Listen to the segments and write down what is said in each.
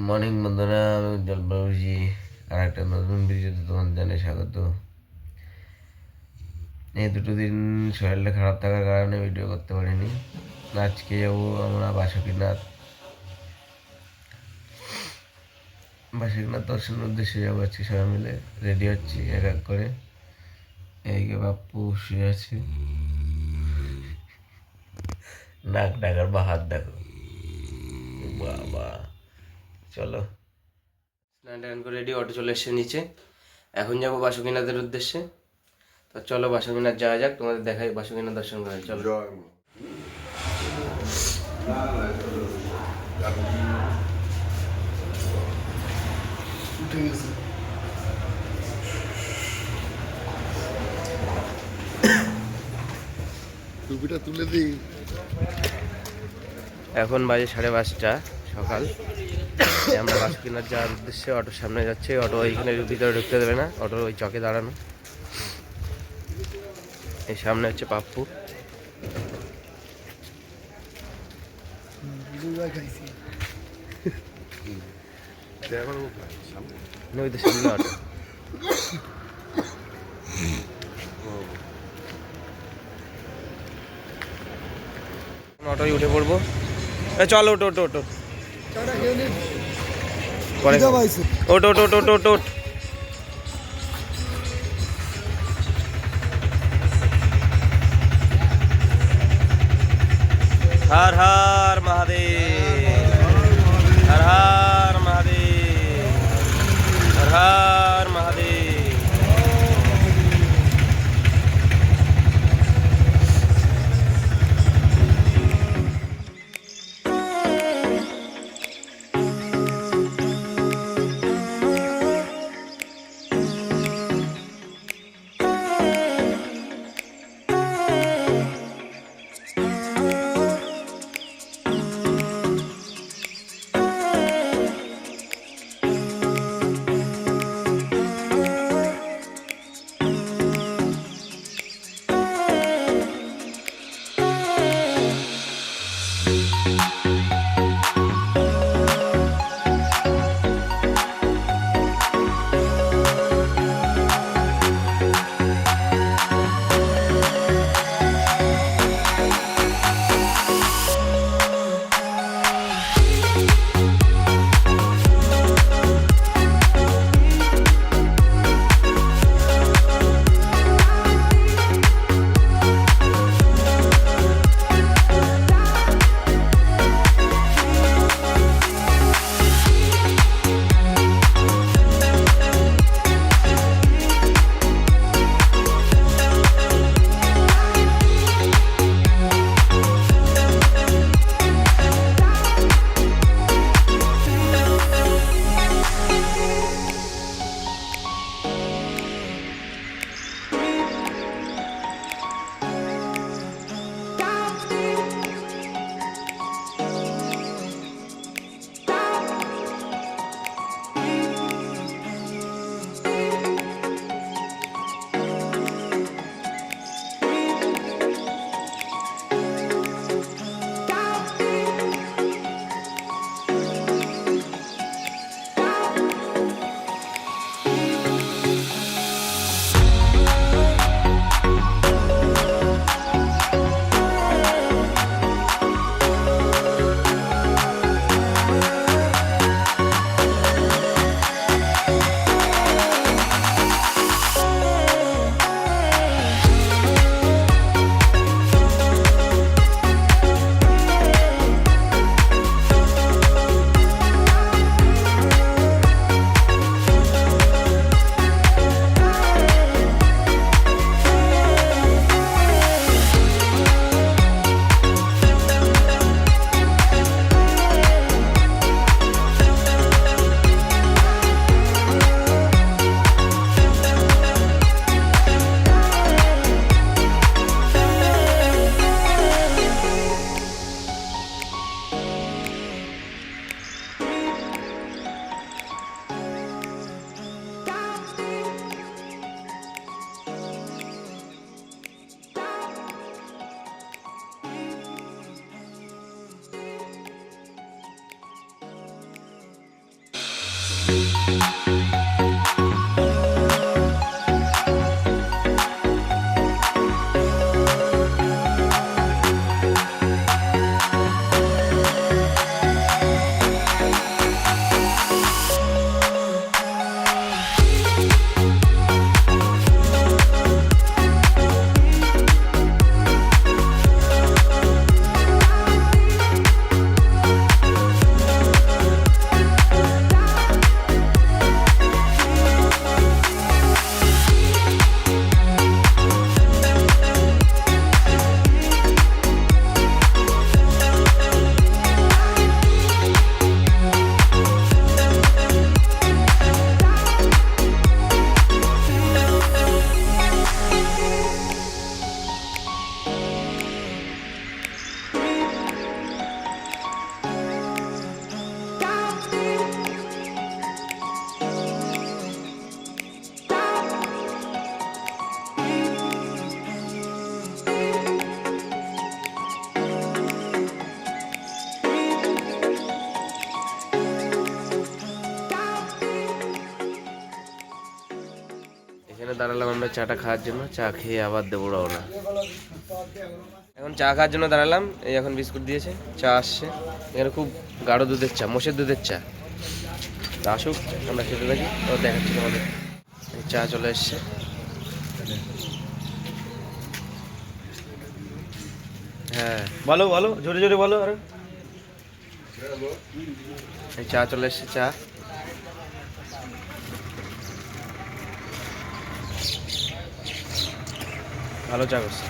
Morning বন্ধুরা, আমি উজ্জ্বল বাবুজি আর একটা নতুন ভিডিওতে তোমাদের জানাই স্বাগত। এই দুটো দিন শরীরটা খারাপ থাকার কারণে ভিডিও করতে পারিনি। আজকে যাবো আমরা বাসুকীনাথ দর্শনের উদ্দেশ্যে যাবো। আজকে সবাই মিলে রেডি হচ্ছি এক এক করে। এইকে বাপ্পু শুয়ে আছে, নাক ডাকার বা হাত দেখো বাবা। চলো, স্নান টান করে রেডি, অটো চলে এসছে নিচে। এখন যাবো বাসুকীনাথের উদ্দেশ্যে। তো চলো বাসুকীনাথ যাওয়া যাক, তোমাদের দেখাই বাসুকীনাথ দর্শন করা। চলো। টুপিটা তুলে দিই। এখন বাজে 5:30 সকাল। আমরা বাসুকীনাথ যাওয়ার উদ্দেশ্যে অটোর সামনে যাচ্ছে। অটো ওইখানে ভিতরে ঢুকতে দেবে না, অটোর ওই চকে দাঁড়ানো। এই সামনে হচ্ছে পাপ্পু। ওই তো সামনে অটো। অটোয় উঠে পড়বো। চলো, ওটো ওটো ওটো পরে ওটো ওটো ওটো ওটো ওটো। हर हर महादेव, हर हर महादेव, हर हर महादेव। এখানে দাঁড়ালাম আমরা চাটা খাওয়ার জন্য, চা খেয়ে আবার দেবো রওনা। এখন চা খাওয়ার জন্য দাঁড়ালাম, এই এখন বিস্কুট দিয়েছে, চা আসছে। এখানে খুব গাঢ় দুধের চা, মোষের দুধের চা। তা আসুক, আমরা খেতে থাকি, ও দেখাচ্ছি তোমাদের। চা চলে এসছে। হ্যাঁ বলো বলো, জোরে জোরে বলো। আরে এই চা চলে এসছে, চা। ভালো চা করছে।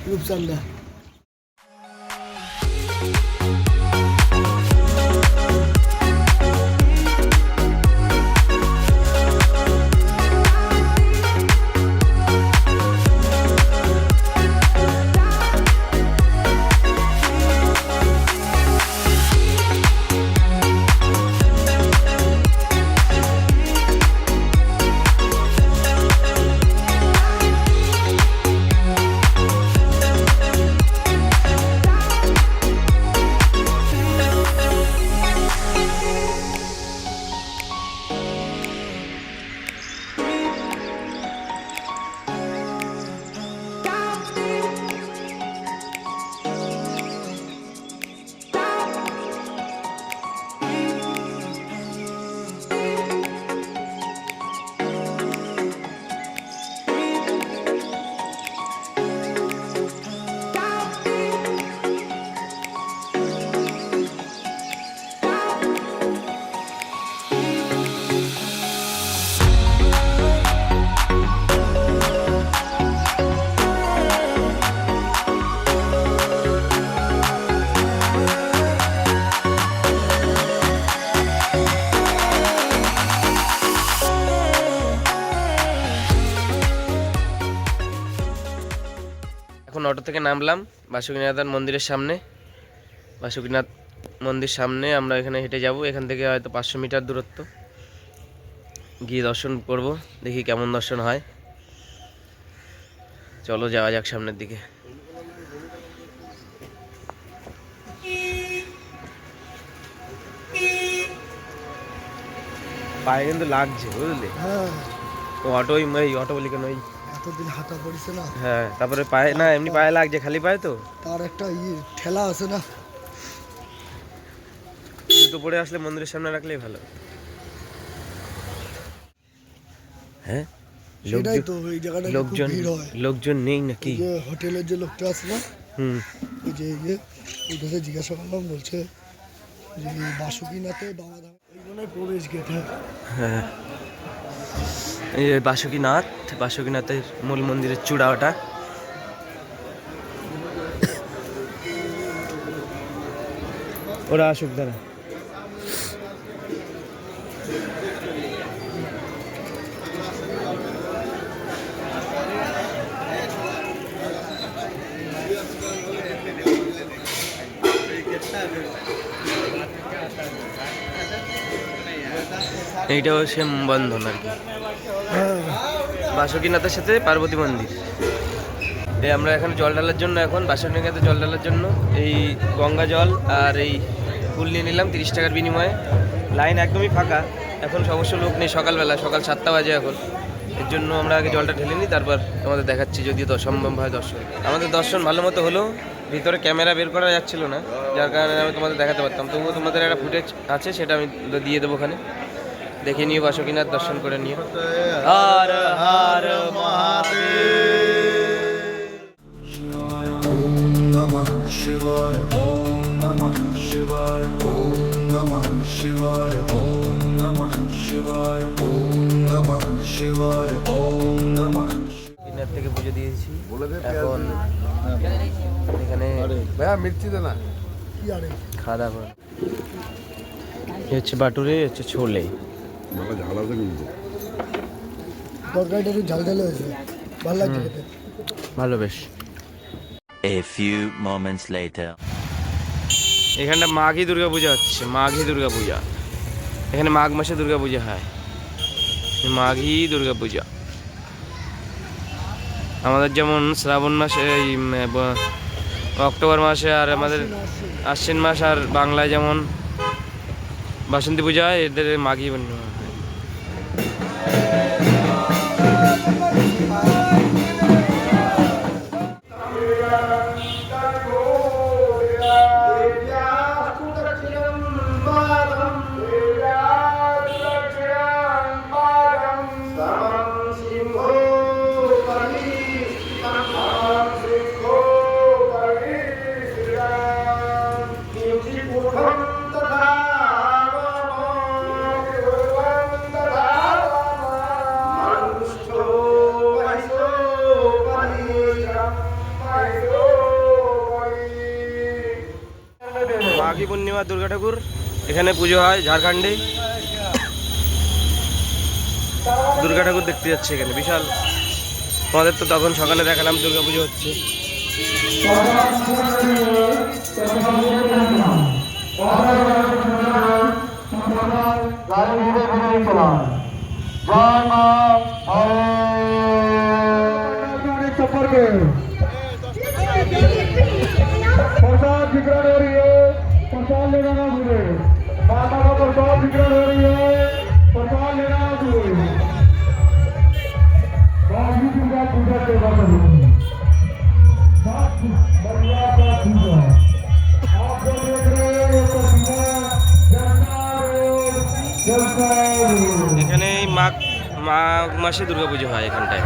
রূপচান্দা এখন অটো থেকে নামলাম বাসুকিনাথ মন্দিরের সামনে। বাসুকিনাথ মন্দির সামনে আমরা এখানে হেঁটে যাব। এখান থেকে হয়তো 500 মিটার দূরত্ব, গিয়ে দর্শন করব, দেখি কেমন দর্শন হয়। চলো যাওয়া যাক সামনের দিকে। পায়ে কিন্তু লাগছে, বুঝলি? হ্যাঁ, অটো অটো বলি কেন, এতদিন হাঁটা পড়েছে না। হ্যাঁ, তারপরে পায়ে না এমনি পায়ে লাগছে, খালি পায়ে তো। তার একটা ঠেলা আছে না। জুতো পরে আসলে মন্দিরের সামনে রাখলেই ভালো। হ্যাঁ, সেটাই তো, এই জায়গাটা খুব লোকজন ভিড় হয়। লোকজন নেই নাকি? যে হোটেলের যে লোকটা আছে না, হুম, ওই যে ওইটাকে জিজ্ঞাসা করলাম, বলছে যে বাসুকিনাথে বাবাধাম ওইখানে প্রবেশ গেট। হ্যাঁ, এই যে বাসুকিনাথের মূল মন্দিরের চূড়া ওটা। ওরা আসুক দাঁড়া। এইটাও সেম বন্ধন আর কি, বাসুকিনাথের সাথে পার্বতী মন্দির। এই আমরা এখানে জল ঢালার জন্য এখন বাসুনিয়াতে জল ঢালার জন্য এই গঙ্গা জল আর এই ফুল নিয়ে নিলাম 30 টাকার বিনিময়ে। লাইন একদমই ফাঁকা, এখন অবশ্য লোক নেই, সকালবেলা, সকাল 7টা বাজে এখন। এর জন্য আমরা আগে জলটা ঢেলে নিই, তারপর তোমাদের দেখাচ্ছি যদি সম্ভব হয় দর্শন। আমাদের দর্শন ভালো মতো হলো, ভিতরে ক্যামেরা বের করা যাচ্ছিল না, যার কারণে আমি তোমাদের দেখাতে পারতাম। তবুও তোমাদের একটা ফুটেজ আছে, সেটা আমি দিয়ে দেবো ওখানে, দেখে নিও বাসুকিনাথ দর্শন করে নিও। হর হর কিনার থেকে পুজো দিয়েছি এখন। এখানে ভাইয়া মির্চি দে না। কি আরে খাওয়া দাওয়া করে। এ হচ্ছে বাটুরে, এ হচ্ছে ছোলে। তরকারিটা একটু ঝাল ঝাল হয়েছে, ভালো লাগছে খেতে। ভালো বেশ। A few moments later. এখানটা মাঘী দুর্গা পূজা হচ্ছে, মাঘী দুর্গা পূজা। এখানে মাঘ মাসে দুর্গা পূজা হয়, মাঘী দুর্গা পূজা। আমাদের যেমন শ্রাবণ মাসে, এই অক্টোবর মাসে, আর আমাদের আশ্বিন মাস, আর বাংলায় যেমন বাসন্তী পূজা হয়, এদের মাঘী পূর্ণিমা হয়। মাঘী পূর্ণিমা দুর্গা ঠাকুর এখানে পুজো হয় ঝাড়খণ্ডে। দুর্গা ঠাকুর দেখতে যাচ্ছে এখানে বিশাল। তোমাদের তো তখন সকালে দেখালাম দুর্গা পুজো হচ্ছে। प्रसाद विग्रहण हो रही है, प्रसाद लेना ना भूले। माता का प्रसाद विग्रहण हो रही है, प्रसाद लेना ना भूले। बागी दुर्गा पूजा के बाद बढ़िया का पूजा आप जो देख रहे हैं ये प्रतिमा जलसा এখানে মাঘ মাঘ মাসে দুর্গা পুজো হয় এখানটায়।